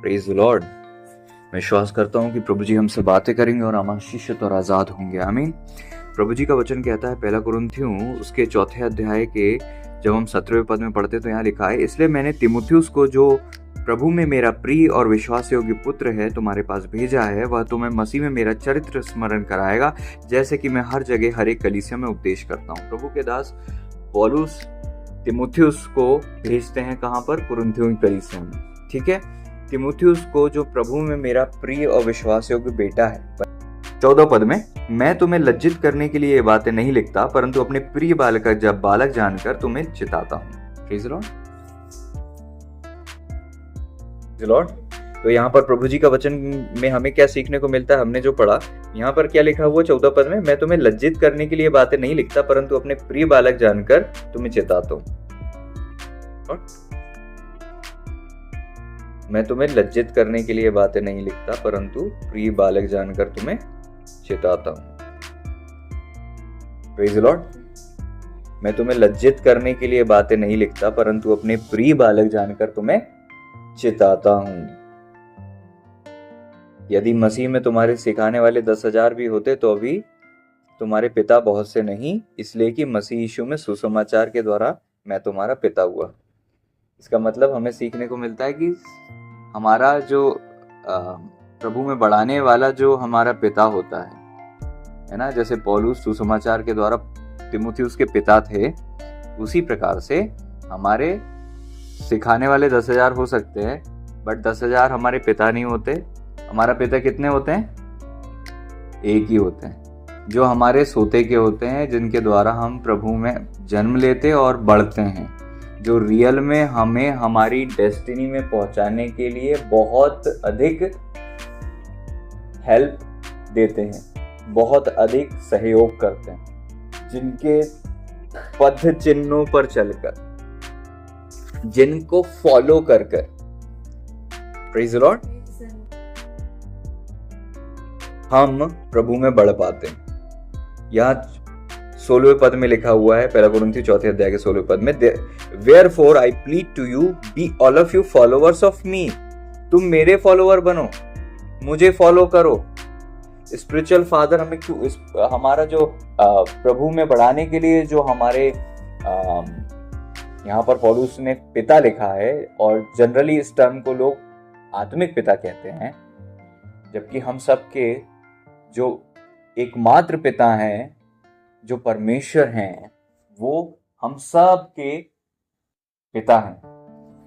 Praise the Lord. मैं विश्वास करता हूँ कि प्रभु जी हमसे बातें करेंगे और हम आशीषित और आज़ाद होंगे। आमीन। प्रभु जी का वचन कहता है पहला कुरिन्थियों उसके 4 अध्याय के जब हम 17वें पद में पढ़ते तो यहाँ लिखा है, इसलिए मैंने तीमुथियुस को जो प्रभु में मेरा प्रिय और विश्वास योग्य पुत्र है तुम्हारे पास भेजा है। वह तुम्हें मसीह में मेरा चरित्र स्मरण कराएगा, जैसे कि मैं हर जगह हर एक कलीसिया में उपदेश करता हूँ। प्रभु के दास पौलुस तीमुथियुस को भेजते हैं कहाँ पर? कुरिन्थियों की कलीसिया में। ठीक है, तीमुथियुस को जो प्रभु में मेरा प्रिय और विश्वास योग्य बेटा है। 14 पद में, मैं तुम्हें लज्जित करने के लिए ये बातें नहीं लिखता, परंतु अपने प्रिय बालक जानकर तुम्हें चिताता हूँ। Praise the Lord. तो यहाँ पर प्रभु जी का वचन में हमें क्या सीखने को मिलता है? हमने जो पढ़ा यहाँ पर क्या लिखा हुआ 14 पद में, मैं तुम्हें लज्जित करने के लिए बातें नहीं लिखता, परंतु अपने प्रिय बालक जानकर तुम्हें चिताता हूँ। मैं तुम्हें लज्जित करने के लिए बातें नहीं लिखता, परंतु प्रिय बालक जानकर तुम्हें चिताता हूँ। Praise the Lord. मैं तुम्हें लज्जित करने के लिए बातें नहीं लिखता, परंतु अपने प्रिय बालक जानकर तुम्हें चिताता हूँ। यदि मसीह में तुम्हारे सिखाने वाले 10,000 भी होते तो अभी तुम्हारे पिता बहुत से नहीं, इसलिए कि मसीह यीशु में सुसमाचार के द्वारा मैं तुम्हारा पिता हुआ। इसका मतलब हमें सीखने को मिलता है कि हमारा जो प्रभु में बढ़ाने वाला जो हमारा पिता होता है ना, जैसे पौलुस सुसमाचार के द्वारा तीमुथियुस के पिता थे, उसी प्रकार से हमारे सिखाने वाले 10,000 हो सकते हैं, बट 10,000 हमारे पिता नहीं होते। हमारा पिता कितने होते हैं? एक ही होते हैं, जो हमारे सोते के होते हैं, जिनके द्वारा हम प्रभु में जन्म लेते और बढ़ते हैं, जो रियल में हमें हमारी डेस्टिनी में पहुंचाने के लिए बहुत अधिक हेल्प देते हैं, बहुत अधिक सहयोग करते हैं, जिनके पथ चिन्हों पर चलकर, जिनको फॉलो कर कर, प्रेज़ द लॉर्ड, हम प्रभु में बढ़ पाते हैं। यहाँ 16वें पद में लिखा हुआ है, पहला कुरिन्थियों 4 अध्याय के 16वें पद में, Wherefore I plead to you, be all of you followers of me। तुम मेरे फॉलोवर बनो, मुझे फॉलो करो। स्पिरिचुअल फादर हमें क्यों, हमारा जो प्रभु में बढ़ाने के लिए जो हमारे यहाँ पर पौलुस ने पिता लिखा है, और जनरली इस टर्म को लोग आत्मिक पिता कहते हैं, जबकि हम सबके जो एकमात्र पिता हैं, जो परमेश्वर हैं, वो हम सब के पिता हैं।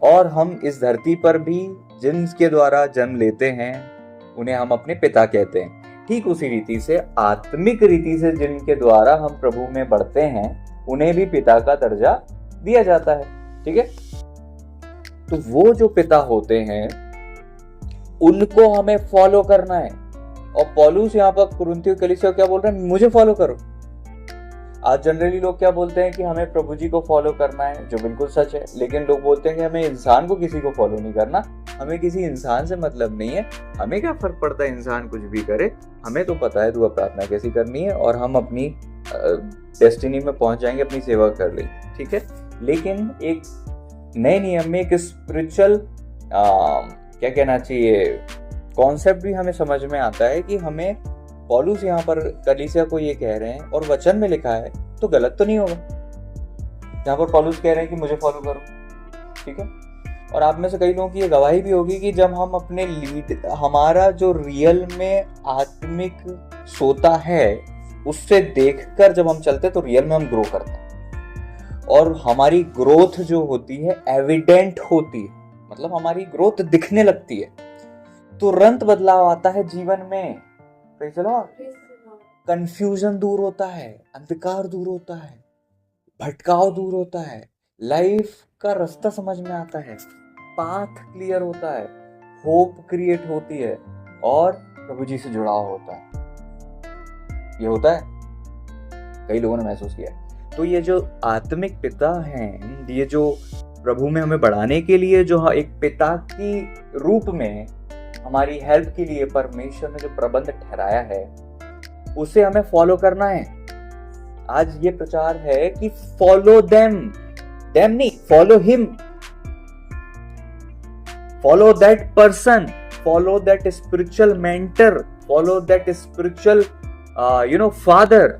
और हम इस धरती पर भी जिनके द्वारा जन्म लेते हैं उन्हें हम अपने पिता कहते हैं। ठीक उसी रीति से आत्मिक रीति से जिनके द्वारा हम प्रभु में बढ़ते हैं उन्हें भी पिता का दर्जा दिया जाता है। ठीक है, तो वो जो पिता होते हैं उनको हमें फॉलो करना है। और पौलुस यहाँ पर कुरिन्थियों कलीसिया क्या बोल रहे हैं? मुझे फॉलो करो। आज जनरली लोग क्या बोलते हैं कि हमें प्रभु जी को फॉलो करना है, जो बिल्कुल सच है, लेकिन लोग बोलते हैं कि हमें इंसान को किसी को फॉलो नहीं करना। हमें किसी इंसान से मतलब नहीं है, हमें क्या फर्क पड़ता है इंसान कुछ भी करे, हमें तो पता है दुआ प्रार्थना कैसी करनी है और हम अपनी डेस्टिनी में पहुंच जाएंगे, अपनी सेवा कर लेंगे। ठीक है, लेकिन एक नए नियम में एक स्पिरिचुअल क्या कहना चाहिए कॉन्सेप्ट भी हमें समझ में आता है कि हमें, पौलुस यहाँ पर कलीसिया को ये कह रहे हैं और वचन में लिखा है, तो गलत तो नहीं होगा। यहाँ पर पौलुस कह रहे हैं कि मुझे फॉलो करो। ठीक है, और आप में से कई लोगों की ये गवाही भी होगी कि जब हम अपने हमारा जो रियल में आत्मिक सोता है उससे देखकर जब हम चलते तो रियल में हम ग्रो करते हैं, और हमारी ग्रोथ जो होती है एविडेंट होती है, मतलब हमारी ग्रोथ दिखने लगती है, तुरंत बदलाव आता है जीवन में। चलो, कंफ्यूजन दूर होता है, अंधकार दूर होता है, भटकाव दूर होता है, लाइफ का रास्ता समझ में आता है, पाथ क्लियर होता है, होप क्रिएट होती है, और प्रभु जी से जुड़ाव होता है। ये होता है, कई लोगों ने महसूस किया है। तो ये जो आत्मिक पिता हैं, ये जो प्रभु में हमें बढ़ाने के लिए जो एक पिता की रूप में हमारी हेल्प के लिए परमेश्वर ने जो प्रबंध ठहराया है, उसे हमें फॉलो करना है। आज ये प्रचार है कि फॉलो देम नहीं, follow him. Follow that person, follow that spiritual mentor, follow that spiritual father,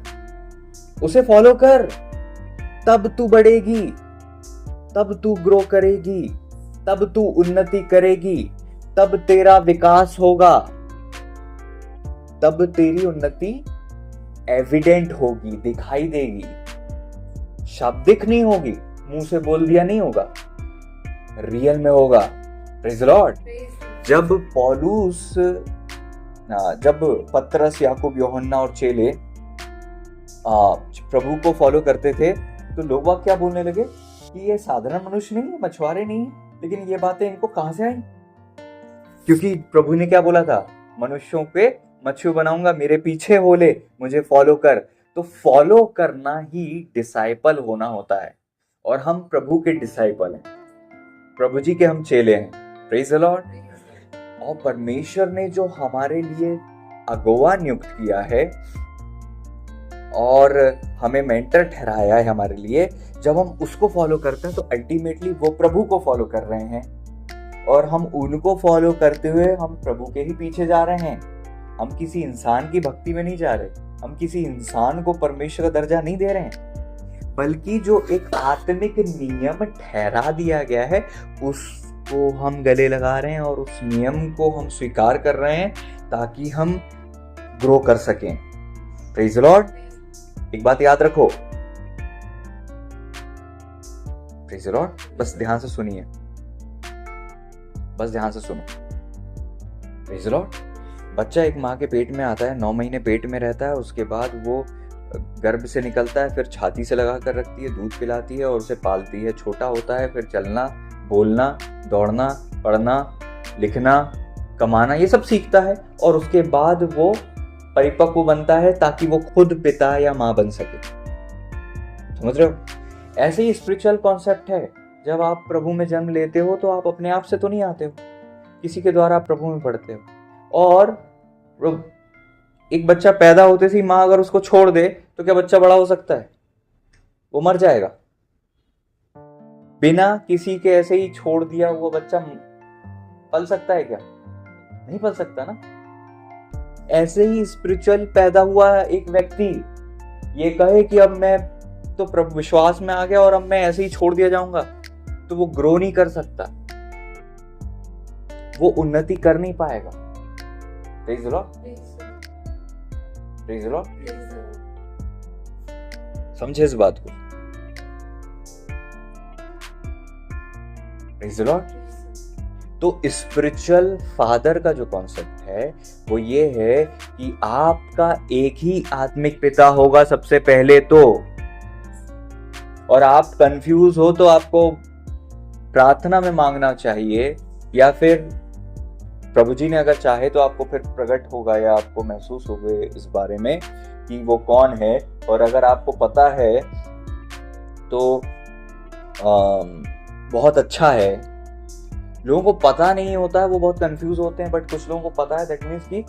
उसे फॉलो कर। तब तू बढ़ेगी, तब तू ग्रो करेगी, तब तू उन्नति करेगी, तब तेरा विकास होगा, तब तेरी उन्नति एविडेंट होगी, दिखाई देगी, शाब्दिक नहीं होगी, मुंह से बोल दिया नहीं होगा, रियल में होगा। Praise the Lord. जब पतरस, याकूब, यूहन्ना और चेले प्रभु को फॉलो करते थे तो लोग वाग क्या बोलने लगे कि ये साधारण मनुष्य नहीं है, मछुआरे नहीं है, लेकिन ये बातें इनको कहां से आई? क्योंकि प्रभु ने क्या बोला था, मनुष्यों पे मछुआ बनाऊंगा, मेरे पीछे हो ले, मुझे फॉलो कर। तो फॉलो करना ही डिसाइपल होना होता है, और हम प्रभु के डिसाइपल हैं, प्रभु जी के हम चेले हैं। Praise the Lord. और परमेश्वर ने जो हमारे लिए अगुवा नियुक्त किया है और हमें मेंटर ठहराया है हमारे लिए, जब हम उसको फॉलो करते हैं तो अल्टीमेटली वो प्रभु को फॉलो कर रहे हैं, और हम उनको फॉलो करते हुए हम प्रभु के ही पीछे जा रहे हैं। हम किसी इंसान की भक्ति में नहीं जा रहे, हम किसी इंसान को परमेश्वर का दर्जा नहीं दे रहे हैं, बल्कि जो एक आत्मिक नियम ठहरा दिया गया है उसको हम गले लगा रहे हैं, और उस नियम को हम स्वीकार कर रहे हैं ताकि हम ग्रो कर सकें। Praise the Lord. एक बात याद रखो, प्रेज़ द लॉर्ड, बस ध्यान से सुनिए, बस ध्यान से सुनो। Praise the Lord. बच्चा एक माँ के पेट में आता है, 9 महीने पेट में रहता है, उसके बाद वो गर्भ से निकलता है, फिर छाती से लगा कर रखती है, दूध पिलाती है और उसे पालती है। छोटा होता है, फिर चलना, बोलना, दौड़ना, पढ़ना, लिखना, कमाना, ये सब सीखता है, और उसके बाद वो परिपक्व बनता है ताकि वो खुद पिता या माँ बन सके। समझ रहे हो? ऐसे ही स्पिरिचुअल कॉन्सेप्ट है। जब आप प्रभु में जन्म लेते हो तो आप अपने आप से तो नहीं आते हो, किसी के द्वारा आप प्रभु में पढ़ते हो। और एक बच्चा पैदा होते से माँ अगर उसको छोड़ दे तो क्या बच्चा बड़ा हो सकता है? वो मर जाएगा। बिना किसी के ऐसे ही छोड़ दिया हुआ बच्चा पल सकता है क्या? नहीं पल सकता ना। ऐसे ही स्पिरिचुअल पैदा हुआ एक व्यक्ति ये कहे कि अब मैं तो प्रभु विश्वास में आ गया और अब मैं ऐसे ही छोड़ दिया जाऊंगा, तो वो ग्रो नहीं कर सकता, वो उन्नति कर नहीं पाएगा। Praise the Lord, praise the Lord. समझे इस बात को? Praise the Lord. तो स्पिरिचुअल फादर का जो कॉन्सेप्ट है वो ये है कि आपका एक ही आत्मिक पिता होगा सबसे पहले तो, और आप कंफ्यूज हो तो आपको प्रार्थना में मांगना चाहिए, या फिर प्रभु जी ने अगर चाहे तो आपको फिर प्रकट होगा या आपको महसूस होगा इस बारे में कि वो कौन है। और अगर आपको पता है तो बहुत अच्छा है। लोगों को पता नहीं होता है, वो बहुत कंफ्यूज होते हैं, बट कुछ लोगों को पता है, दैट मीन्स कि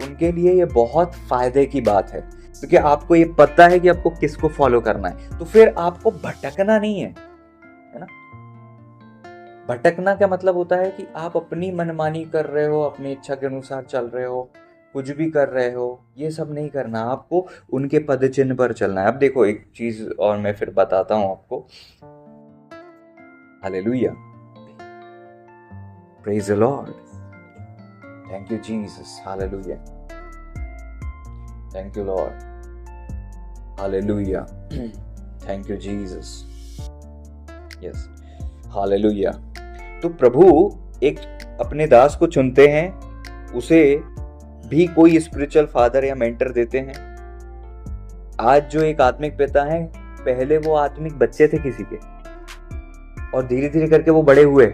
उनके लिए ये बहुत फायदे की बात है, क्योंकि आपको ये पता है कि आपको किसको फॉलो करना है, तो फिर आपको भटकना नहीं है ना। भटकना क्या मतलब होता है कि आप अपनी मनमानी कर रहे हो, अपनी इच्छा के अनुसार चल रहे हो, कुछ भी कर रहे हो, ये सब नहीं करना। आपको उनके पद चिन्ह पर चलना है। अब देखो एक चीज और मैं फिर बताता हूं आपको। Hallelujah, praise the Lord, thank you Jesus, hallelujah, thank you Lord, hallelujah, thank you Jesus, yes, hallelujah. तो प्रभु एक अपने दास को चुनते हैं, उसे भी कोई स्पिरिचुअल फादर या मेंटर देते हैं। आज जो एक आत्मिक पिता है, पहले वो आत्मिक बच्चे थे किसी के, और धीरे धीरे करके वो बड़े हुए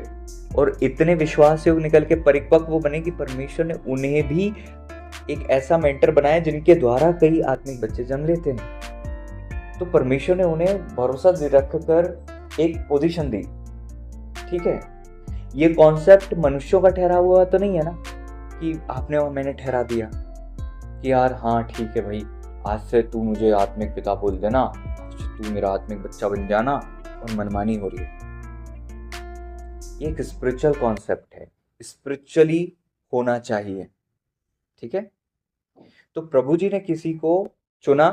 और इतने विश्वास से निकल के परिपक्व बने कि परमेश्वर ने उन्हें भी एक ऐसा मेंटर बनाया जिनके द्वारा कई आत्मिक बच्चे जन्म लेते हैं। तो परमेश्वर ने उन्हें भरोसा रखकर एक पोजीशन दी। ठीक है, ये कॉन्सेप्ट मनुष्यों का ठहरा हुआ तो नहीं है ना कि आपने और मैंने ठहरा दिया कि यार हाँ ठीक है भाई, आज से तू मुझे आत्मिक पिता बोल देना, तू मेरा आत्मिक बच्चा बन जाना, और मनमानी हो रही है। ये एक स्पिरिचुअल कॉन्सेप्ट है, स्पिरिचुअली होना चाहिए। ठीक है, तो प्रभु जी ने किसी को चुना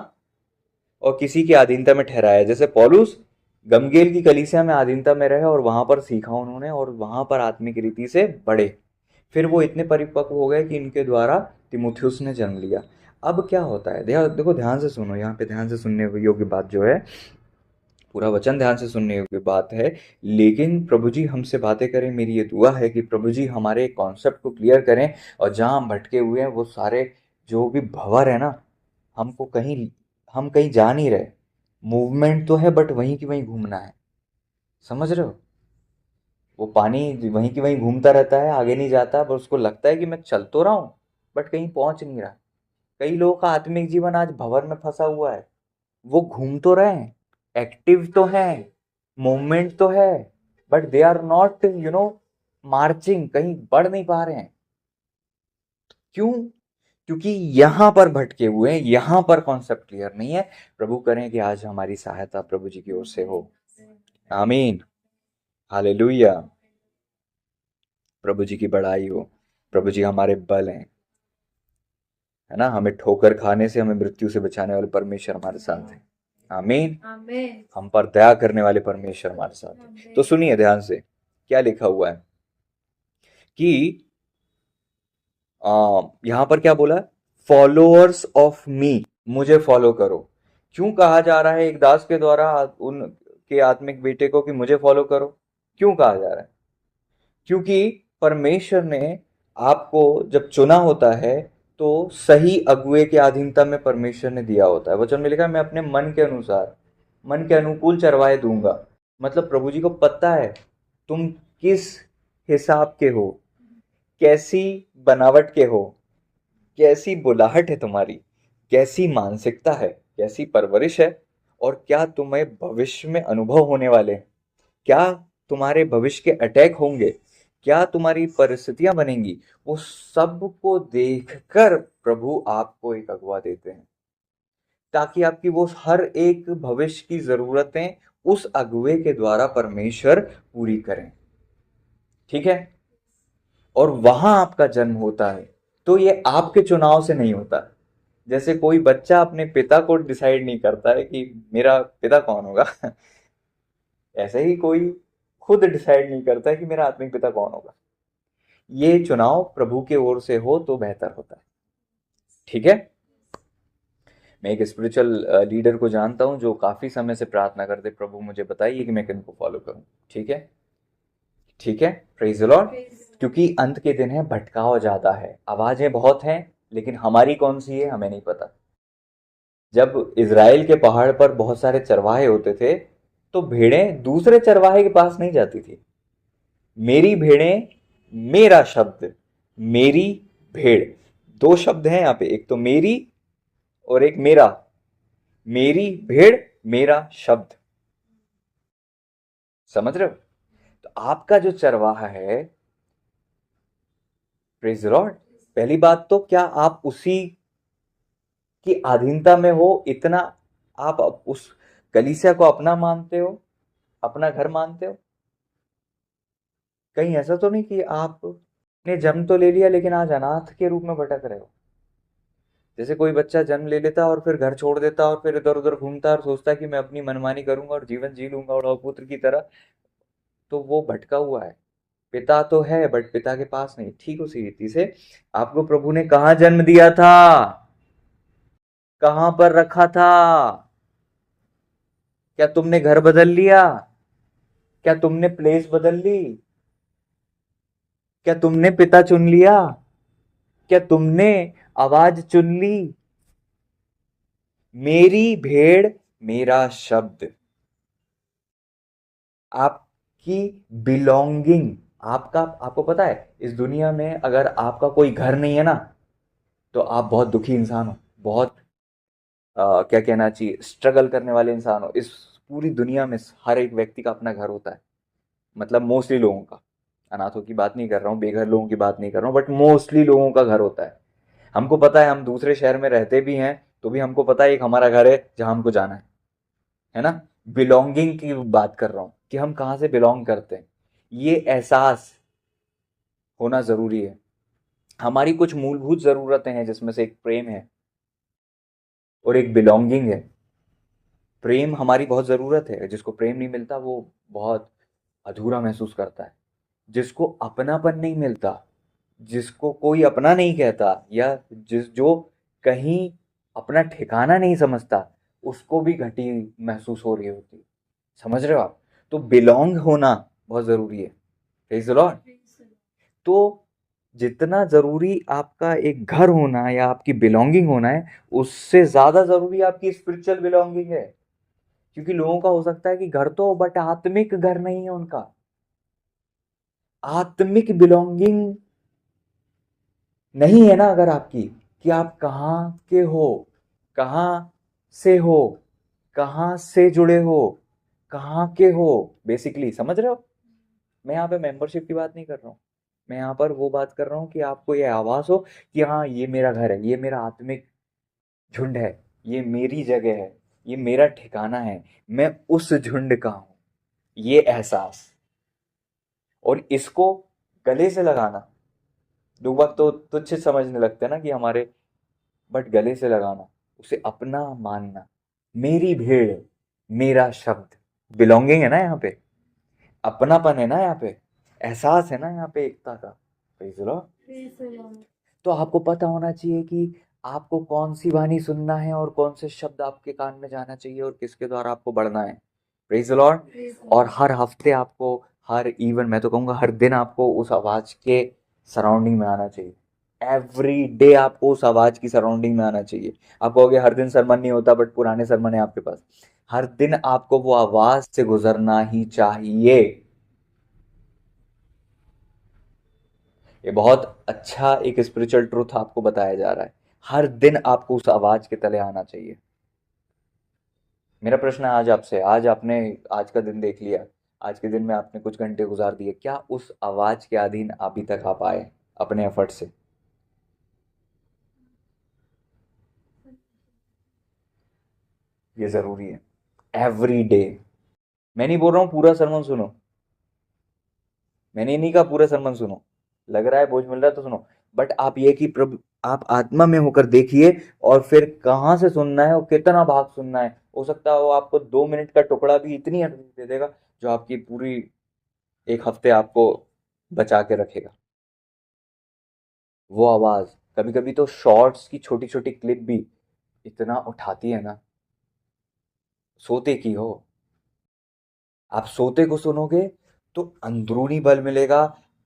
और किसी की अधीनता में ठहराया। जैसे पौलुस गमगेल की कलीसिया में अधीनता में रहे और वहां पर सीखा उन्होंने और वहां पर आत्मिक रीति से बढ़े। फिर वो इतने परिपक्व हो गए कि इनके द्वारा तिमुथियुस ने जन्म लिया। अब क्या होता है, देखो ध्यान से सुनो, यहाँ पे ध्यान से सुनने योग्य बात जो है, पूरा वचन ध्यान से सुनने योग्य बात है। लेकिन प्रभु जी हमसे बातें करें, मेरी ये दुआ है कि प्रभु जी हमारे कॉन्सेप्ट को क्लियर करें और जहाँ हम भटके हुए हैं वो सारे जो भी भंवर है ना, हमको कहीं, हम कहीं जा नहीं रहे। मूवमेंट तो है बट वहीं की वहीं घूमना है, समझ रहे हो? वो पानी वहीं की वहीं घूमता रहता है, आगे नहीं जाता, पर उसको लगता है कि मैं चल तो रहा हूँ बट कहीं पहुंच नहीं रहा। कई लोगों का आत्मिक जीवन आज भंवर में फंसा हुआ है। वो घूम तो रहे हैं, एक्टिव तो हैं, मूवमेंट तो है, but they are not marching, कहीं बढ़ नहीं पा रहे हैं। क्यों? क्योंकि यहां पर भटके हुए हैं, यहां पर कॉन्सेप्ट क्लियर नहीं है। प्रभु करें कि आज हमारी सहायता प्रभु जी की ओर से हो। आमीन, हालेलुया। प्रभु जी की बड़ाई हो। प्रभु जी हमारे बल हैं, है ना। हमें ठोकर खाने से, हमें मृत्यु से बचाने वाले परमेश्वर हमारे साथ हैं। आमीन। हम पर दया करने वाले परमेश्वर हमारे साथ हैं। तो सुनिए ध्यान से, क्या लिखा हुआ है कि यहां पर क्या बोला, फॉलोअर्स ऑफ मी, मुझे फॉलो करो। क्यों कहा जा रहा है एक दास के द्वारा उनके आत्मिक बेटे को कि मुझे फॉलो करो? क्यों कहा जा रहा है? क्योंकि परमेश्वर ने आपको जब चुना होता है तो सही अगुए के अधीनता में परमेश्वर ने दिया होता है। वचन में लिखा है, मैं अपने मन के अनुसार, मन के अनुकूल चरवाहे दूंगा। मतलब प्रभु जी को पता है तुम किस हिसाब के हो, कैसी बनावट के हो, कैसी बुलाहट है तुम्हारी, कैसी मानसिकता है, कैसी परवरिश है, और क्या तुम्हें भविष्य में अनुभव होने वाले हैं, क्या तुम्हारे भविष्य के अटैक होंगे, क्या तुम्हारी परिस्थितियां बनेंगी। वो सब को देखकर प्रभु आपको एक अगुवा देते हैं, ताकि आपकी वो हर एक भविष्य की जरूरतें उस अगुवे के द्वारा परमेश्वर पूरी करें। ठीक है, और वहां आपका जन्म होता है, तो ये आपके चुनाव से नहीं होता। जैसे कोई बच्चा अपने पिता को डिसाइड नहीं करता है कि मेरा पिता कौन होगा ऐसे ही कोई खुद डिसाइड नहीं करता है कि मेरा आत्मिक पिता कौन होगा। ये चुनाव प्रभु के ओर से हो तो बेहतर होता है। ठीक है, मैं एक स्पिरिचुअल लीडर को जानता हूं जो काफी समय से प्रार्थना करते, प्रभु मुझे बताइए कि मैं किनको फॉलो करूं। ठीक है, ठीक है, प्रेज द लॉर्ड। क्योंकि अंत के दिन है, भटकाव ज्यादा है, आवाजें बहुत हैं, लेकिन हमारी कौन सी है हमें नहीं पता। जब इज़राइल के पहाड़ पर बहुत सारे चरवाहे होते थे तो भेड़ें दूसरे चरवाहे के पास नहीं जाती थी। मेरी भेड़ें, मेरा शब्द, मेरी भेड़, दो शब्द हैं यहाँ पे, एक तो मेरी और एक मेरा। मेरी भेड़, मेरा शब्द, समझ रहे हो? तो आपका जो चरवाहा है, प्रेज द लॉर्ड, पहली बात तो क्या आप उसी की अधीनता में हो? इतना आप उस कलीसिया को अपना मानते हो, अपना घर मानते हो? कहीं ऐसा तो नहीं कि आपने जन्म तो ले लिया लेकिन आज अनाथ के रूप में भटक रहे हो? जैसे कोई बच्चा जन्म ले लेता और फिर घर छोड़ देता और फिर इधर उधर घूमता और सोचता है कि मैं अपनी मनमानी करूंगा और जीवन जी लूंगा और पुत्र की तरह, तो वो भटका हुआ है। पिता तो है बट पिता के पास नहीं। ठीक उसी रीति से आपको प्रभु ने कहाँ जन्म दिया था, कहां पर रखा था? क्या तुमने घर बदल लिया? क्या तुमने प्लेस बदल ली? क्या तुमने पिता चुन लिया? क्या तुमने आवाज चुन ली? मेरी भेड़, मेरा शब्द, आपकी बिलोंगिंग, आपका, आपको पता है इस दुनिया में अगर आपका कोई घर नहीं है ना तो आप बहुत दुखी इंसान हो, बहुत क्या कहना चाहिए, स्ट्रगल करने वाले इंसान हो। इस पूरी दुनिया में हर एक व्यक्ति का अपना घर होता है, मतलब मोस्टली लोगों का। अनाथों की बात नहीं कर रहा हूँ, बेघर लोगों की बात नहीं कर रहा हूँ, बट मोस्टली लोगों का घर होता है। हमको पता है, हम दूसरे शहर में रहते भी हैं तो भी हमको पता है एक हमारा घर है जहां हमको जाना है ना। बिलोंगिंग की बात कर रहा हूं कि हम कहां से बिलोंग करते हैं। ये एहसास होना ज़रूरी है। हमारी कुछ मूलभूत ज़रूरतें हैं जिसमें से एक प्रेम है और एक बिलोंगिंग है। प्रेम हमारी बहुत ज़रूरत है, जिसको प्रेम नहीं मिलता वो बहुत अधूरा महसूस करता है। जिसको अपनापन नहीं मिलता, जिसको कोई अपना नहीं कहता, या जो कहीं अपना ठिकाना नहीं समझता, उसको भी घटी महसूस हो रही होती है। समझ रहे हो आप? तो बिलोंग होना बहुत ज़रूरी है। Praise the Lord. तो जितना ज़रूरी आपका एक घर होना या आपकी बिलोंगिंग होना है, उससे ज़्यादा ज़रूरी आपकी स्पिरिचुअल बिलोंगिंग है। क्योंकि लोगों का हो सकता है कि घर तो, बट आत्मिक घर नहीं है उनका। आत्मिक बिलोंगिंग नहीं है ना अगर आपकी, कि आप कहाँ के हो, कहाँ से हो, कहाँ से जुड़े हो, कहाँ के हो, बेसिकली समझ रहे हो? मैं यहाँ पे मेंबरशिप की बात नहीं कर रहा हूँ। मैं यहाँ पर वो बात कर रहा हूँ कि आपको ये आभास हो कि हाँ, ये मेरा घर है, ये मेरा आत्मिक झुंड है, ये मेरी जगह है, ये मेरा ठिकाना है, मैं उस झुंड का हूँ। ये एहसास, और इसको गले से लगाना। लोग बाग तो तुच्छ समझने लगते हैं ना कि हमारे, बट गले से लगाना, उसे अपना मानना, मेरी भीड़, मेरा शब्द, बिलोंगिंग है ना यहाँ पे, अपनापन है ना यहाँ पे, एहसास है ना यहाँ पे, एकता का। Praise the Lord। तो आपको पता होना चाहिए कि आपको कौन सी वाणी सुनना है और कौन से शब्द आपके कान में जाना चाहिए और किसके द्वारा आपको बढ़ना है। Praise the Lord. और हर हफ्ते आपको, हर इवन, मैं तो कहूँगा हर दिन आपको उस आवाज के सराउंडिंग में आना चाहिए। एवरी डे आपको उस आवाज की सराउंडिंग में आना चाहिए। आप कहोगे हर दिन सरमन नहीं होता, बट पुराने सरमन है आपके पास। हर दिन आपको वो आवाज से गुजरना ही चाहिए। ये बहुत अच्छा एक स्पिरिचुअल ट्रूथ आपको बताया जा रहा है। हर दिन आपको उस आवाज के तले आना चाहिए। मेरा प्रश्न है आज आपसे, आज आपने, आज का दिन देख लिया, आज के दिन में आपने कुछ घंटे गुजार दिए, क्या उस आवाज के अधीन अभी तक आप आए अपने एफर्ट से? ये जरूरी है। Every day. मैं नहीं बोल रहा हूँ पूरा सरमन सुनो, मैंने नहीं कहा पूरा सरमन सुनो, लग रहा है बोझ मिल रहा है तो सुनो, बट आप ये कि प्रभु, आप आत्मा में होकर देखिए, और फिर कहाँ से सुनना है और कितना भाग सुनना है। हो सकता है वो आपको 2 मिनट का टुकड़ा भी इतनी एनर्जी दे देगा जो आपकी पूरी एक हफ्ते आपको बचा के रखेगा। वो आवाज, कभी कभी तो शॉर्ट्स की छोटी छोटी क्लिप भी इतना उठाती है ना। सोते की हो, आप सोते को सुनोगे तो अंदरूनी बल मिलेगा।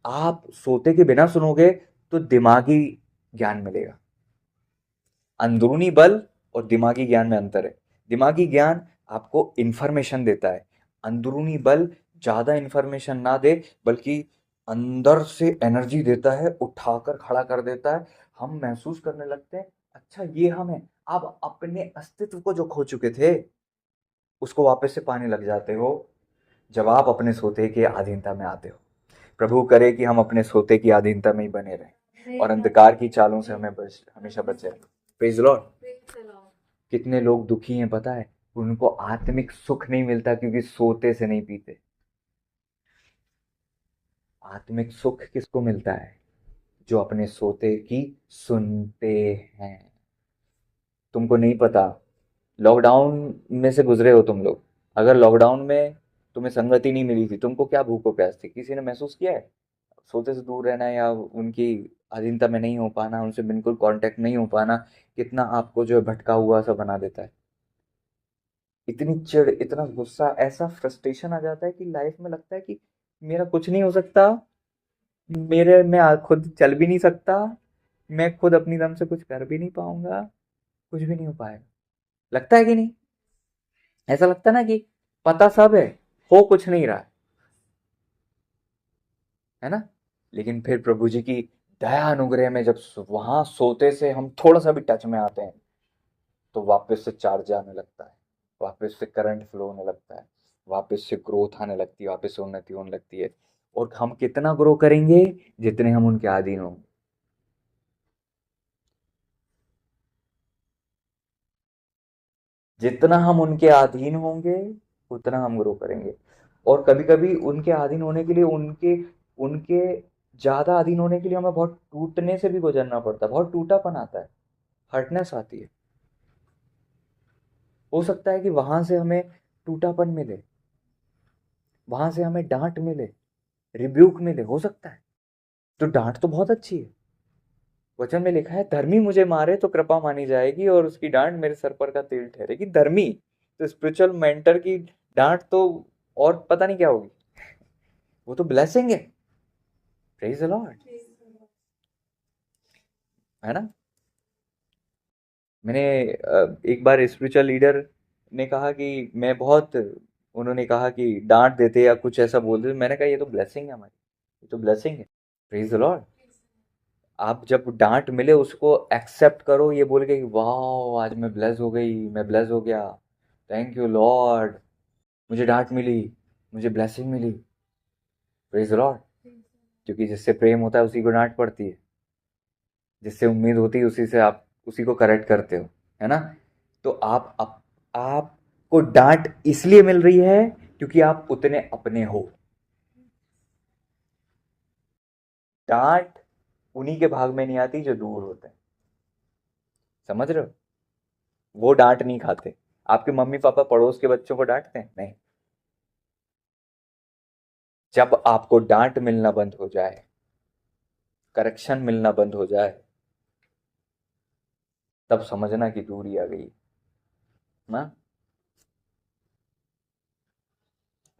आप सोते के बिना सुनोगे तो दिमागी ज्ञान मिलेगा। अंदरूनी बल और दिमागी ज्ञान में अंतर है। दिमागी ज्ञान आपको इंफॉर्मेशन देता है, अंदरूनी बल ज्यादा इंफॉर्मेशन ना दे, बल्कि अंदर से एनर्जी देता है, उठाकर खड़ा कर देता है। हम महसूस करने लगते हैं, अच्छा ये हम हैं। आप अपने अस्तित्व को जो खो चुके थे, उसको वापस से पाने लग जाते हो जब आप अपने सोते की अधीनता में आते हो। प्रभु करे कि हम अपने सोते की अधीनता में ही बने रहें और अंधकार की चालों से हमें हमेशा बचे रहें। Praise Lord. कितने लोग दुखी हैं पता है? उनको आत्मिक सुख नहीं मिलता क्योंकि सोते से नहीं पीते। आत्मिक सुख किसको मिलता है? जो अपने सोते की सुनते हैं। तुमको नहीं पता, लॉकडाउन में से गुजरे हो तुम लोग। अगर लॉकडाउन में तुम्हें संगति नहीं मिली थी, तुमको क्या भूख और प्यास थी? किसी ने महसूस किया है? सोते से दूर रहना या उनकी अधीनता में नहीं हो पाना, उनसे बिल्कुल कांटेक्ट नहीं हो पाना, कितना आपको जो है भटका हुआ सा बना देता है। इतनी चिढ़, इतना गुस्सा, ऐसा फ्रस्ट्रेशन आ जाता है कि लाइफ में लगता है कि मेरा कुछ नहीं हो सकता, मेरे मैं खुद चल भी नहीं सकता, मैं खुद अपनी दम से कुछ कर भी नहीं पाऊंगा, कुछ भी नहीं हो पाएगा। लगता है कि नहीं? ऐसा लगता है ना कि पता सब है, हो कुछ नहीं रहा है ना? लेकिन फिर प्रभु जी की दया अनुग्रह में जब वहां सोते से हम थोड़ा सा भी टच में आते हैं, तो वापस से चार्ज आने लगता है, वापस से करंट फ्लो होने लगता है, वापस से ग्रोथ आने लगती है, वापस से उन्नति होने लगती है। और हम कितना ग्रो करेंगे? जितने हम उनके अधीन होंगे। जितना हम उनके अधीन होंगे उतना हम ग्रो करेंगे। और कभी कभी उनके अधीन होने के लिए उनके उनके ज्यादा अधीन होने के लिए हमें बहुत टूटने से भी गुजरना पड़ता है, बहुत टूटापन आता है, हर्टनेस आती है। हो सकता है कि वहां से हमें टूटापन मिले, वहां से हमें डांट मिले, रिब्यूक मिले, हो सकता है। तो डांट तो बहुत अच्छी है। वचन में लिखा है, धर्मी मुझे मारे तो कृपा मानी जाएगी और उसकी डांट मेरे सर पर का तेल ठहरेगी। धर्मी तो स्पिरिचुअल मेंटर की डांट तो और पता नहीं क्या होगी, वो तो ब्लेसिंग है। प्रेज द लॉर्ड, है ना। मैंने एक बार स्पिरिचुअल लीडर ने कहा कि मैं बहुत, उन्होंने कहा कि डांट देते या कुछ ऐसा बोल देते, मैंने कहा ये तो ब्लेसिंग है हमारी, ये तो ब्लेसिंग है। Praise the Lord. आप जब डांट मिले उसको एक्सेप्ट करो, ये बोल के कि वाह आज मैं ब्लेस हो गई, मैं ब्लेस हो गया, थैंक यू लॉर्ड, मुझे डांट मिली, मुझे ब्लेसिंग मिली। Praise the Lord. क्योंकि जिससे प्रेम होता है उसी को डांट पड़ती है, जिससे उम्मीद होती है उसी से आप उसी को करेक्ट करते हो, है ना। तो आपको डांट इसलिए मिल रही है क्योंकि आप उतने अपने हो। डांट उन्हीं के भाग में नहीं आती जो दूर होते हैं, समझ रहे हो। वो डांट नहीं खाते। आपके मम्मी पापा पड़ोस के बच्चों को डांटते हैं? नहीं। जब आपको डांट मिलना बंद हो जाए, करेक्शन मिलना बंद हो जाए, तब समझना कि दूरी आ गई ना।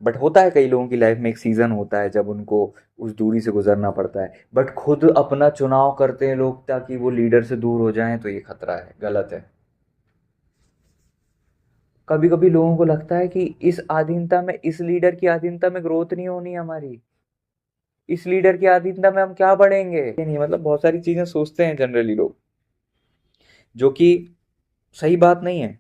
बट होता है कई लोगों की लाइफ में एक सीजन होता है जब उनको उस दूरी से गुजरना पड़ता है, बट खुद अपना चुनाव करते हैं लोग ताकि वो लीडर से दूर हो जाएं, तो ये खतरा है, गलत है। कभी कभी लोगों को लगता है कि इस आधीनता में, इस लीडर की आधीनता में ग्रोथ नहीं होनी हमारी, इस लीडर की आधीनता में हम क्या बढ़ेंगे, नहीं, मतलब बहुत सारी चीजें सोचते हैं जनरली लोग, जो कि सही बात नहीं है।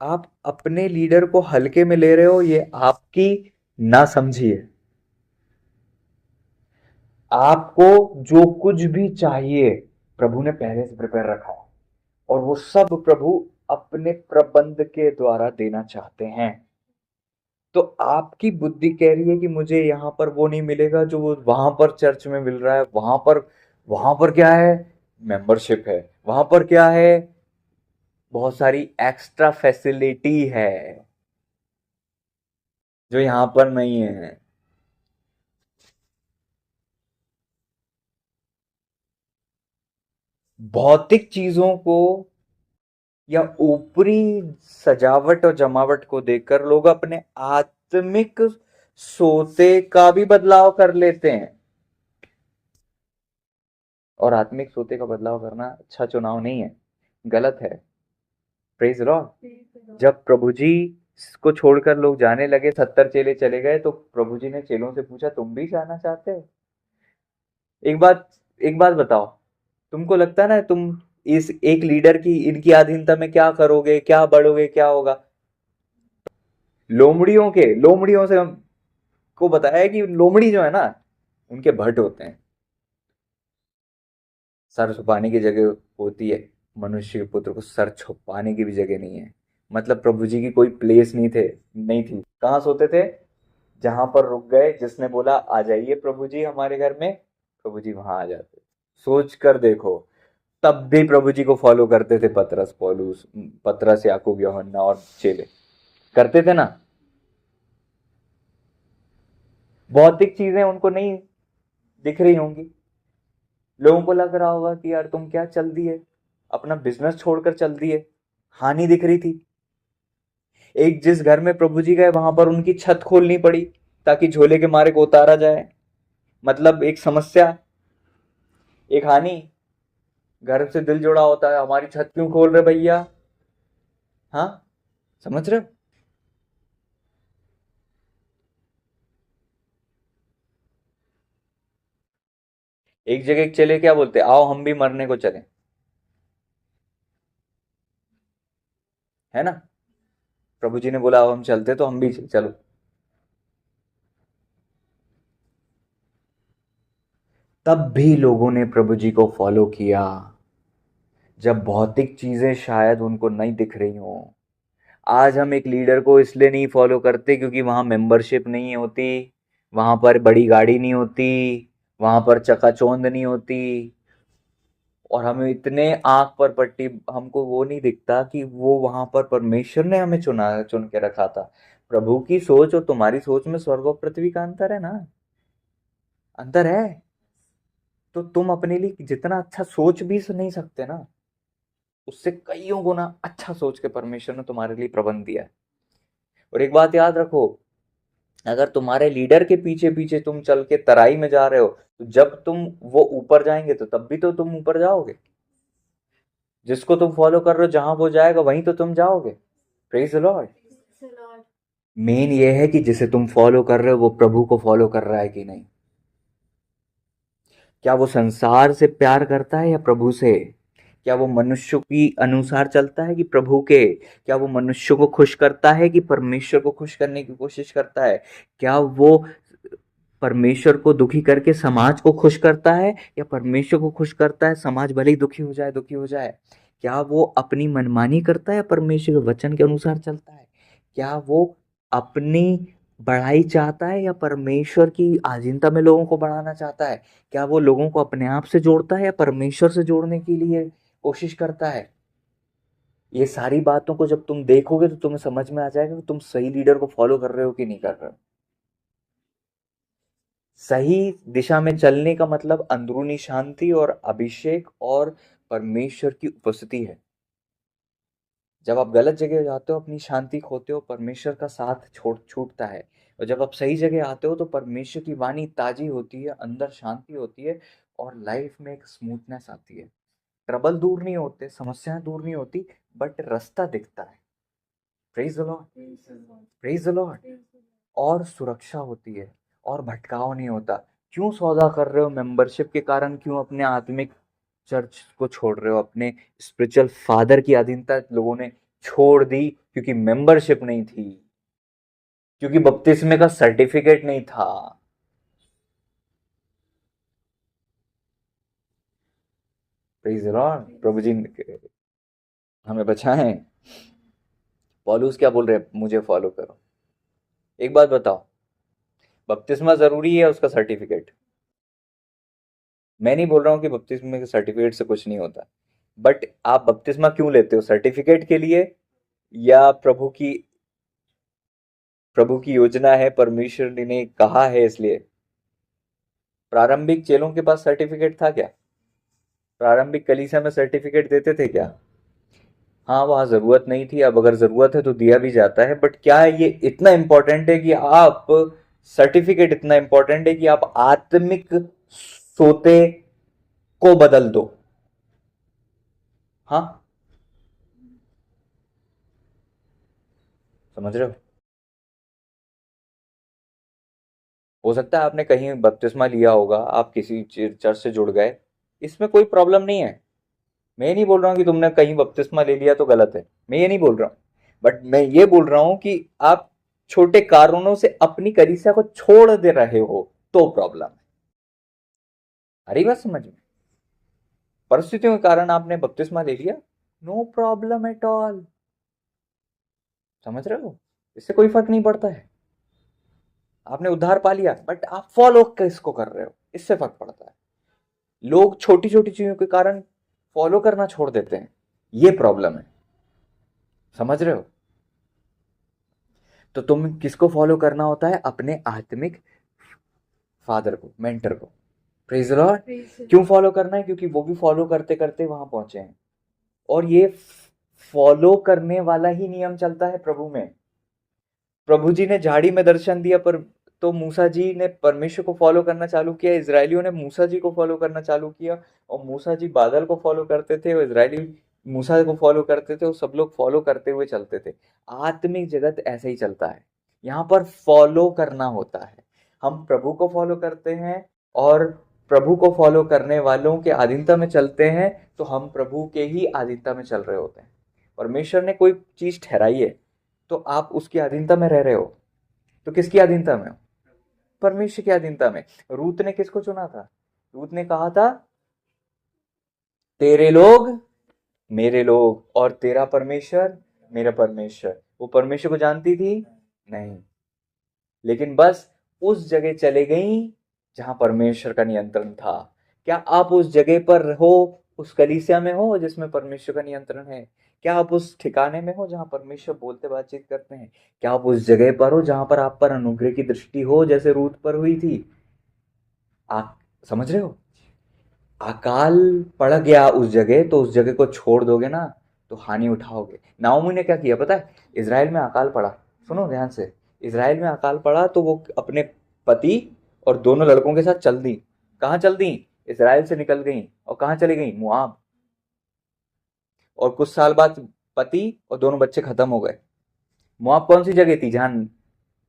आप अपने लीडर को हल्के में ले रहे हो, ये आपकी ना समझिए। आपको जो कुछ भी चाहिए प्रभु ने पहले से प्रिपेयर रखा है, और वो सब प्रभु अपने प्रबंध के द्वारा देना चाहते हैं। तो आपकी बुद्धि कह रही है कि मुझे यहां पर वो नहीं मिलेगा जो वो वहां पर चर्च में मिल रहा है, वहां पर क्या है, मेंबरशिप है, वहां पर क्या है, बहुत सारी एक्स्ट्रा फैसिलिटी है जो यहां पर नहीं है। भौतिक चीजों को या ऊपरी सजावट और जमावट को देखकर लोग अपने आत्मिक सोते का भी बदलाव कर लेते हैं, और आत्मिक सोते का बदलाव करना अच्छा चुनाव नहीं है, गलत है। Praise Lord. जब प्रभु जी को छोड़कर लोग जाने लगे, 70 चेले चले गए, तो प्रभु जी ने चेलों से पूछा, तुम भी जाना चाहते हो? एक बात एक बात बताओ, तुमको लगता है ना तुम इस एक लीडर की, इनकी अधीनता में क्या करोगे, क्या बढ़ोगे, क्या होगा? लोमड़ियों से हमको बताया है कि लोमड़ी जो है ना, उनके भट्ट होते हैं, सर छुपाने की जगह होती है। मनुष्य के पुत्र को सर छुपाने की भी जगह नहीं है। मतलब प्रभु जी की कोई प्लेस नहीं थी। कहाँ सोते थे? जहां पर रुक गए, जिसने बोला आ जाइए प्रभु जी हमारे घर में, प्रभु जी वहां आ जाते। सोच कर देखो, तब भी प्रभु जी को फॉलो करते थे पतरस, पौलुस, पतरस, याकूब, यूहन्ना और चेले करते थे ना। भौतिक चीजें उनको नहीं दिख रही होंगी, लोगों को लग रहा होगा कि यार तुम क्या चल दिए, अपना बिजनेस छोड़कर चल दिए, हानि दिख रही थी। एक जिस घर में प्रभु जी गए वहां पर उनकी छत खोलनी पड़ी ताकि झोले के मारे को उतारा जाए। मतलब एक समस्या, एक हानि। घर से दिल जुड़ा होता है, हमारी छत क्यों खोल रहे भैया? हाँ, समझ रहे हो। एक जगह एक चले क्या बोलते, आओ हम भी मरने को चले, है ना। प्रभु जी ने बोला आओ हम चलते, तो हम भी चलो। तब भी लोगों ने प्रभु जी को फॉलो किया, जब भौतिक चीजें शायद उनको नहीं दिख रही हो। आज हम एक लीडर को इसलिए नहीं फॉलो करते क्योंकि वहां मेंबरशिप नहीं होती, वहां पर बड़ी गाड़ी नहीं होती, वहां पर चकाचौंध नहीं होती, और हमें इतने आंख पर पट्टी, हमको वो नहीं दिखता कि वो वहां पर परमेश्वर ने हमें चुन के रखा था। प्रभु की सोच और तुम्हारी सोच में स्वर्ग और पृथ्वी का अंतर है ना, अंतर है। तो तुम अपने लिए जितना अच्छा सोच भी नहीं सकते ना, उससे कईयों गुना अच्छा सोच के परमेश्वर ने तुम्हारे लिए प्रबंध दिया है। और एक बात याद रखो, अगर तुम्हारे लीडर के पीछे पीछे तुम चल के तराई में जा रहे हो, तो जब तुम वो ऊपर जाएंगे तो तब भी तो तुम ऊपर जाओगे। जिसको तुम फॉलो कर रहे हो, जहां वो जाएगा वहीं तो तुम जाओगे। Praise the Lord. मेन ये है कि जिसे तुम फॉलो कर रहे हो वो प्रभु को फॉलो कर रहा है कि नहीं। क्या वो संसार से प्यार करता है या प्रभु से? क्या वो मनुष्य की अनुसार चलता है कि प्रभु के? क्या वो मनुष्य को खुश करता है कि परमेश्वर को खुश करने की कोशिश करता है? क्या वो परमेश्वर को दुखी करके समाज को खुश करता है, या परमेश्वर को खुश करता है समाज भले ही दुखी हो जाए, दुखी हो जाए? क्या वो अपनी मनमानी करता है या परमेश्वर के वचन के अनुसार चलता है? क्या वो अपनी बढ़ाई चाहता है या परमेश्वर की अधीनता में लोगों को बढ़ाना चाहता है? क्या वो लोगों को अपने आप से जोड़ता है या परमेश्वर से जोड़ने के लिए कोशिश करता है? ये सारी बातों को जब तुम देखोगे तो तुम्हें समझ में आ जाएगा कि तुम सही लीडर को फॉलो कर रहे हो कि नहीं कर रहे हो। सही दिशा में चलने का मतलब अंदरूनी शांति और अभिषेक और परमेश्वर की उपस्थिति है। जब आप गलत जगह जाते हो अपनी शांति खोते हो, परमेश्वर का साथ छूटता है। और जब आप सही जगह आते हो तो परमेश्वर की वाणी ताजी होती है, अंदर शांति होती है, और लाइफ में एक स्मूथनेस आती है। ट्रबल दूर नहीं होते, समस्याएं दूर नहीं होती, बट रास्ता दिखता है। Praise the Lord, praise the Lord. और सुरक्षा होती है, और भटकाव नहीं होता। क्यों सौदा कर रहे हो मेंबरशिप के कारण? क्यों अपने आत्मिक चर्च को छोड़ रहे हो? अपने स्पिरिचुअल फादर की अधीनता लोगों ने छोड़ दी क्योंकि मेंबरशिप नहीं थी, क्योंकि बपतिस्मे का सर्टिफिकेट नहीं था। Praise the Lord. प्रभु जी हमें बचाएं। पौलुस क्या बोल रहे हैं? मुझे फॉलो करो। एक बात बताओ, बपतिस्मा जरूरी है उसका सर्टिफिकेट? मैं नहीं बोल रहा हूं कि बपतिस्मे के सर्टिफिकेट से कुछ नहीं होता, बट आप बपतिस्मा क्यों लेते हो? सर्टिफिकेट के लिए, या प्रभु की योजना है, परमेश्वर ने कहा है इसलिए? प्रारंभिक चेलों के पास सर्टिफिकेट था क्या? प्रारंभिक कलीसिया में सर्टिफिकेट देते थे क्या? हाँ, वहां जरूरत नहीं थी, अब अगर जरूरत है तो दिया भी जाता है, बट क्या ये इतना इंपॉर्टेंट है कि आप, सर्टिफिकेट इतना इंपॉर्टेंट है कि आप आत्मिक सोते को बदल दो? हाँ, समझ रहे हो सकता है आपने कहीं बपतिस्मा लिया होगा, आप किसी चर्च से जुड़ गए, इसमें कोई प्रॉब्लम नहीं है। मैं नहीं बोल रहा हूँ कि तुमने कहीं बपतिस्मा ले लिया तो गलत है, मैं ये नहीं बोल रहा हूँ। बट मैं ये बोल रहा हूँ कि आप छोटे कारणों से अपनी कलीसिया को छोड़ दे रहे हो तो प्रॉब्लम है। हरी बात समझ में? परिस्थितियों के कारण आपने बपतिस्मा ले लिया, नो प्रॉब्लम एट ऑल। समझ रहे हो? इससे कोई फर्क नहीं पड़ता है। आपने उद्धार पा लिया, बट आप फॉलो किसको कर रहे हो, इससे फर्क पड़ता है। लोग छोटी छोटी चीजों के कारण फॉलो करना छोड़ देते हैं, ये प्रॉब्लम है। समझ रहे हो? तो तुम किसको फॉलो करना होता है? अपने आत्मिक फादर को, मेंटर को। Praise the Lord. क्यों फॉलो करना है? क्योंकि वो भी फॉलो करते करते वहां पहुंचे हैं, और ये फॉलो करने वाला ही नियम चलता है प्रभु में। प्रभु जी ने झाड़ी में दर्शन दिया, पर तो मूसा जी ने परमेश्वर को फॉलो करना चालू किया, इजरायलियों ने मूसा जी को फॉलो करना चालू किया, और मूसा जी बादल को फॉलो करते थे, और इजरायली मूसा को फॉलो करते थे, और सब लोग फॉलो करते हुए चलते थे। आत्मिक जगत ऐसे ही चलता है, यहाँ पर फॉलो करना होता है। हम प्रभु को फॉलो करते हैं, और प्रभु को फॉलो करने वालों के अधीनता में चलते हैं, तो हम प्रभु के ही अधीनता में चल रहे होते हैं। परमेश्वर ने कोई चीज ठहराई है, तो आप उसकी अधीनता में रह रहे हो। तो किसकी अधीनता में हो? परमेश्वर की अधीनता में। रूत ने किसको चुना था? रूत ने कहा था, तेरे लोग मेरे लोग, और तेरा परमेश्वर मेरा परमेश्वर। वो परमेश्वर को जानती थी नहीं, लेकिन बस उस जगह चले गई जहां परमेश्वर का नियंत्रण था। क्या आप उस जगह पर हो, उस कलीसिया में हो जिसमें परमेश्वर का नियंत्रण है? क्या आप उस ठिकाने में हो जहां परमेश्वर बोलते बातचीत करते हैं? क्या आप उस जगह पर हो जहां पर आप पर अनुग्रह की दृष्टि हो, जैसे रूत पर हुई थी? आप समझ रहे हो? अकाल पड़ गया उस जगह, तो उस जगह को छोड़ दोगे ना तो हानि उठाओगे। नाओमी ने क्या किया पता है? इज़राइल में अकाल पड़ा, सुनो ध्यान से। इज़राइल में अकाल पड़ा तो वो अपने पति और दोनों लड़कों के साथ चल दी। कहाँ चल दी? इज़राइल से निकल गई और कहाँ चली गई? मुआब। और कुछ साल बाद पति और दोनों बच्चे खत्म हो गए। मुआब कौन सी जगह थी जहाँ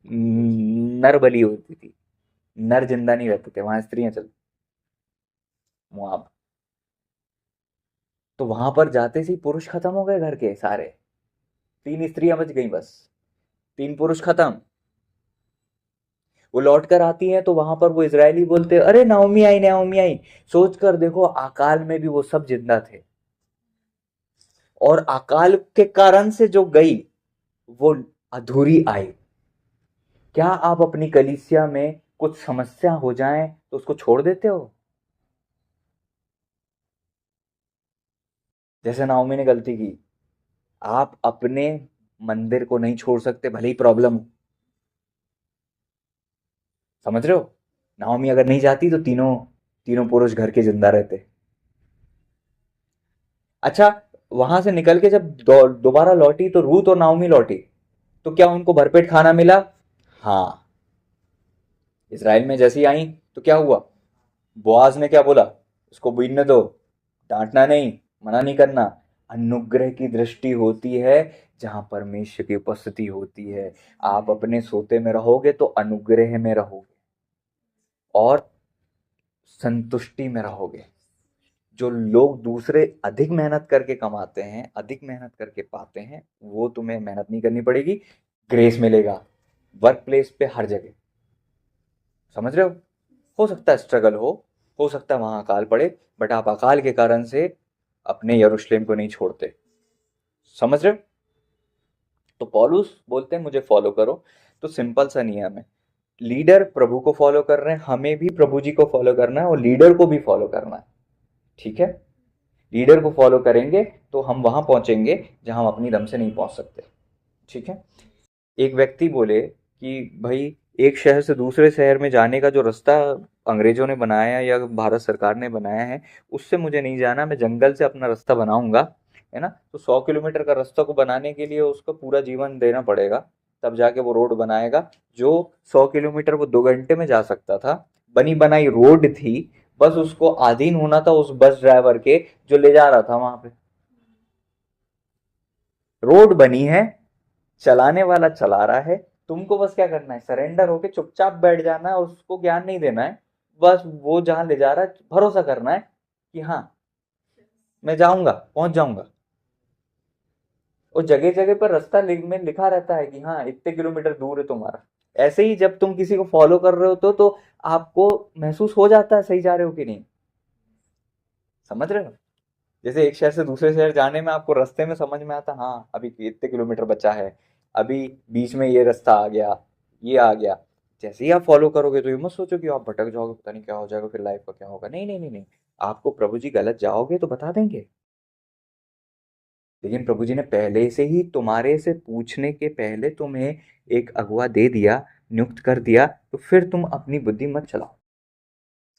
नर बलि होती थी? नर जिंदा नहीं रहते थे, वहां स्त्रियां चल। मुआब। तो वहां पर जाते ही पुरुष खत्म हो गए घर के सारे। 3 स्त्रियां बच गई बस, 3 पुरुष खत्म। वो लौट कर आती हैं तो वहां पर वो इजरायली बोलते हैं, अरे नाओमी आई, नाओमी आई। सोच कर देखो, अकाल में भी वो सब जिंदा थे। और अकाल के कारण से जो गई वो अधूरी आई। क्या आप अपनी कलीसिया में कुछ समस्या हो जाए तो उसको छोड़ देते हो? जैसे नाओमी ने गलती की। आप अपने मंदिर को नहीं छोड़ सकते भले ही प्रॉब्लम हो। समझ रहे हो? नाओमी अगर नहीं जाती तो तीनों तीनों पुरुष घर के जिंदा रहते। अच्छा, वहां से निकल के जब दोबारा लौटी तो रूथ और नाओमी लौटी, तो क्या उनको भरपेट खाना मिला? हाँ। इसराइल में जैसी आई तो क्या हुआ? बोआज ने क्या बोला? उसको बीनने दो, डांटना नहीं, मना नहीं करना। अनुग्रह की दृष्टि होती है जहां परमेश्वर की उपस्थिति होती है। आप अपने सोते में रहोगे तो अनुग्रह में रहोगे और संतुष्टि में रहोगे। जो लोग दूसरे अधिक मेहनत करके कमाते हैं, अधिक मेहनत करके पाते हैं, वो तुम्हें मेहनत नहीं करनी पड़ेगी, ग्रेस मिलेगा वर्क प्लेस पे हर जगह। समझ रहे हो सकता है स्ट्रगल हो सकता है वहां अकाल पड़े, बट आप अकाल के कारण से अपने यरूशलेम को नहीं छोड़ते। समझ रहे हो? तो पौलुस बोलते हैं मुझे फॉलो करो। तो सिंपल सा नियम है, लीडर प्रभु को फॉलो कर रहे हैं, हमें भी प्रभु जी को फॉलो करना है और लीडर को भी फॉलो करना है। ठीक है? लीडर को फॉलो करेंगे तो हम वहां पहुंचेंगे जहां हम अपनी दम से नहीं पहुंच सकते। ठीक है? एक व्यक्ति बोले कि भाई, एक शहर से दूसरे शहर में जाने का जो रास्ता अंग्रेजों ने बनाया है या भारत सरकार ने बनाया है, उससे मुझे नहीं जाना, मैं जंगल से अपना रास्ता बनाऊंगा। है ना? तो 100 किलोमीटर का रास्ता को बनाने के लिए उसको पूरा जीवन देना पड़ेगा, तब जाके वो रोड बनाएगा। जो 100 किलोमीटर वो 2 घंटे में जा सकता था, बनी बनाई रोड थी, बस उसको अधीन होना था उस बस ड्राइवर के जो ले जा रहा था वहां पे। रोड बनी है, चलाने वाला चला रहा है, तुमको बस क्या करना है? सरेंडर होके चुपचाप बैठ जाना है, उसको ज्ञान नहीं देना है। बस वो जहां ले जा रहा है भरोसा करना है कि हाँ, मैं जाऊंगा, पहुंच जाऊंगा। और जगह जगह पर रास्ता में लिखा रहता है कि हाँ, इतने किलोमीटर दूर है तुम्हारा। ऐसे ही जब तुम किसी को फॉलो कर रहे हो तो आपको महसूस हो जाता है सही जा रहे हो कि नहीं। समझ रहे हो? जैसे एक शहर से दूसरे शहर जाने में आपको रास्ते में समझ में आता, हाँ अभी इतने किलोमीटर बचा है, अभी बीच में ये रास्ता आ गया, ये आ गया। जैसे ही आप फॉलो करोगे तो ये मत सोचो कि आप भटक जाओगे, पता नहीं क्या हो जाएगा, फिर लाइफ का क्या होगा। नहीं नहीं नहीं नहीं, आपको प्रभु जी गलत जाओगे तो बता देंगे। लेकिन प्रभु जी ने पहले से ही तुम्हारे से पूछने के पहले तुम्हें एक अगुआ दे दिया, नियुक्त कर दिया, तो फिर तुम अपनी बुद्धि मत चलाओ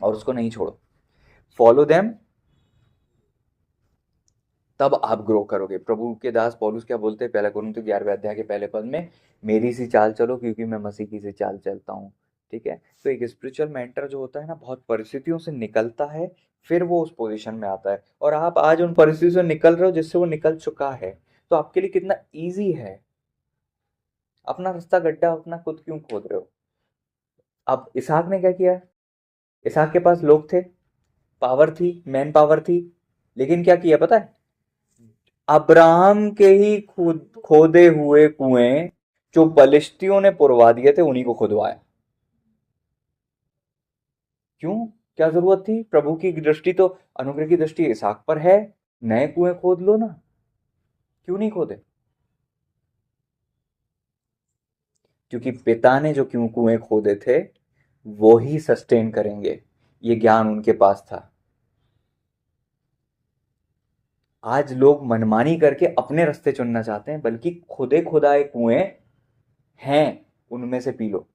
और उसको नहीं छोड़ो। फॉलो देम, तब आप ग्रो करोगे। प्रभु के दास पौलुस क्या बोलते हैं पहला कुरिन्थियों 11वें अध्याय के पहले पद में? मेरी सी चाल चलो क्योंकि मैं मसीह की सी चाल चलता हूँ। ठीक है? तो एक स्पिरिचुअल मेंटर जो होता है ना, बहुत परिस्थितियों से निकलता है, फिर वो उस पोजीशन में आता है। और आप आज उन परिस्थितियों से निकल रहे हो जिससे वो निकल चुका है, तो आपके लिए कितना ईजी है। अपना रास्ता गड्ढा अपना खुद क्यों खोद रहे हो? अब इसहाक ने क्या किया? इसहाक के पास लोग थे, पावर थी, मैन पावर थी, लेकिन क्या किया पता है? अब्राहम के ही खुद खोदे हुए कुएं जो पलिश्तियों ने पुरवा दिए थे, उन्हीं को खुदवाया। क्यों? क्या जरूरत थी? प्रभु की दृष्टि तो, अनुग्रह की दृष्टि इसहाक पर है, नए कुएं खोद लो ना। क्यों नहीं खोदे? क्योंकि पिता ने जो क्यों कुएं खोदे थे वो ही सस्टेन करेंगे। ये ज्ञान उनके पास था। आज लोग मनमानी करके अपने रास्ते चुनना चाहते हैं, बल्कि खुदे खुदाए कुएं हैं, उनमें से पी लो।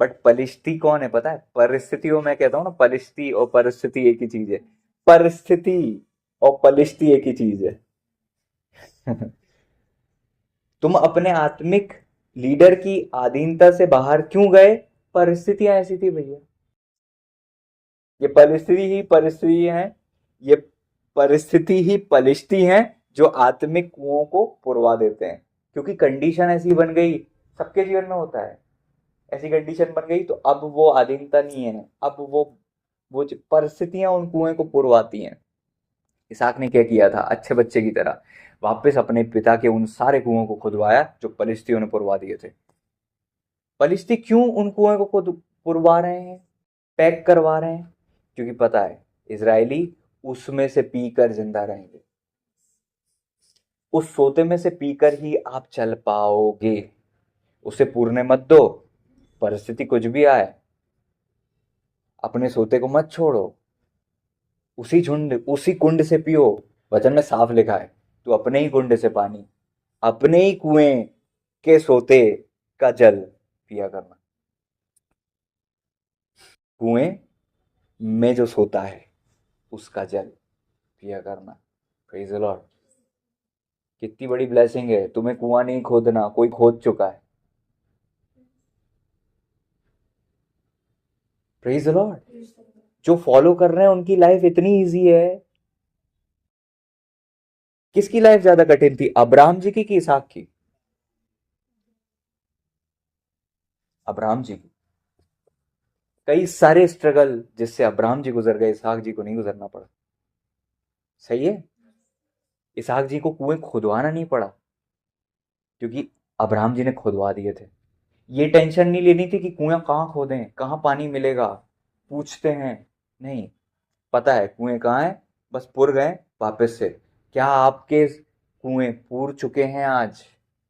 बट पलिश्ती कौन है पता है? परिस्थितियों में कहता हूं ना, पलिश्ती और परिस्थिति एक ही चीज है। परिस्थिति और पलिश्ती एक ही चीज है। तुम अपने आत्मिक लीडर की अधीनता से बाहर क्यों गए? परिस्थितियां ऐसी थी भैया। ये परिस्थिति है, ये परिस्थिति ही पलिश्ती हैं जो आत्मिक कुओं को पुरवा देते हैं। क्योंकि कंडीशन ऐसी बन गई, सबके जीवन में होता है, ऐसी कंडीशन बन गई, तो अब वो अधीनता नहीं है, अब वो परिस्थितियां उन कुएं को पुरवाती हैं। इसहाक ने क्या किया था? अच्छे बच्चे की तरह वापस अपने पिता के उन सारे कुओं को खुदवाया जो पलिश्तियों ने पुरवा दिए थे। पलिश्ती क्यों उन कुएं को खुद पुरवा रहे हैं, पैक करवा रहे हैं? क्योंकि पता है इजरायली उसमें से पीकर जिंदा रहेंगे। उस सोते में से पीकर ही आप चल पाओगे। उसे पूरने मत दो, परिस्थिति कुछ भी आए, अपने सोते को मत छोड़ो। उसी कुंड से पियो। वचन में साफ लिखा है, तू अपने ही कुंड से पानी, अपने ही कुएं के सोते का जल पिया करना। कुएं में जो सोता है उसका जल पिया करना। Praise the Lord. कितनी बड़ी ब्लेसिंग है। तुम्हें कुआं नहीं खोदना, कोई खोद चुका है। Praise the Lord. जो फॉलो कर रहे हैं उनकी लाइफ इतनी इजी है। किसकी लाइफ ज्यादा कठिन थी, अब्राहम जी की कि इसहाक की? अब्राहम जी की। कई सारे स्ट्रगल जिससे अब्राहम जी गुजर गए, इसहाक जी को नहीं गुजरना पड़ा। सही है। इसहाक जी को कुएं खुदवाना नहीं पड़ा, क्योंकि अब्राहम जी ने खुदवा दिए थे। ये टेंशन नहीं लेनी थी कि कुएं कहाँ खोदें, कहाँ पानी मिलेगा, पूछते हैं। नहीं, पता है कुएं कहाँ है, बस पुर गए वापस से। क्या आपके कुएं पूर चुके हैं आज?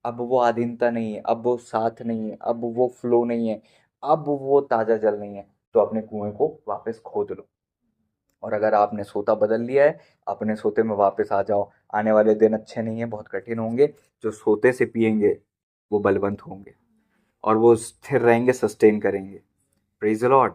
अब वो आधीनता नहीं है, अब वो साथ नहीं है, अब वो फ्लो नहीं है, अब वो ताजा जल नहीं है। तो अपने कुएं को वापस खोद लो। और अगर आपने सोता बदल लिया है, अपने सोते में वापस आ जाओ। आने वाले दिन अच्छे नहीं है, बहुत कठिन होंगे। जो सोते से पिएंगे वो बलवंत होंगे, और वो स्थिर रहेंगे, सस्टेन करेंगे। Praise the Lord.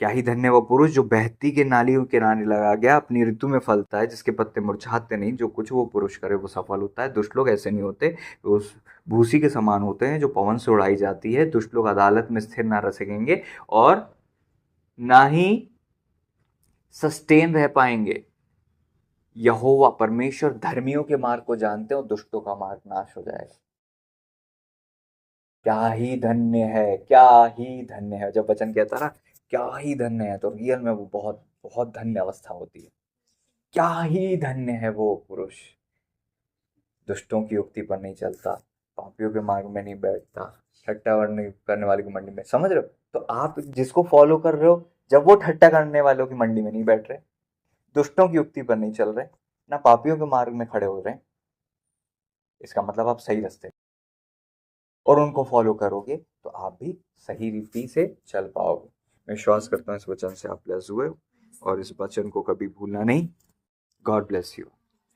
क्या ही धन्य वो पुरुष जो बहती के नालियों के किनारे लगा गया, अपनी ऋतु में फलता है, जिसके पत्ते मुरझाते नहीं। जो कुछ वो पुरुष करे वो सफल होता है। दुष्ट लोग ऐसे नहीं होते, वो उस भूसी के समान होते हैं जो पवन से उड़ाई जाती है। दुष्ट लोग अदालत में स्थिर ना रह सकेंगे, और ना ही सस्टेन रह पाएंगे। यहोवा परमेश्वर धर्मियों के मार्ग को जानते हैं और दुष्टों का मार्ग नाश हो जाएगा। क्या ही धन्य है, क्या ही धन्य है। जब वचन कहता ना क्या ही धन्य है, तो रियल में वो बहुत बहुत धन्य अवस्था होती है। क्या ही धन्य है वो पुरुष, दुष्टों की युक्ति पर नहीं चलता, पापियों के मार्ग में नहीं बैठता, ठट्टा करने वाले की मंडी में। समझ रहे हो? तो आप जिसको फॉलो कर रहे हो, जब वो ठट्टा करने वालों की मंडी में नहीं बैठ रहे, दुष्टों की युक्ति पर नहीं चल रहे, ना पापियों के मार्ग में खड़े हो रहे, इसका मतलब आप सही रास्ते और उनको फॉलो करोगे तो आप भी सही रीति से चल पाओगे। मैं विश्वास करता हूँ इस वचन से आप ब्लेस हुए, और इस वचन को कभी भूलना नहीं। God bless you.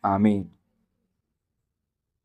आमीन।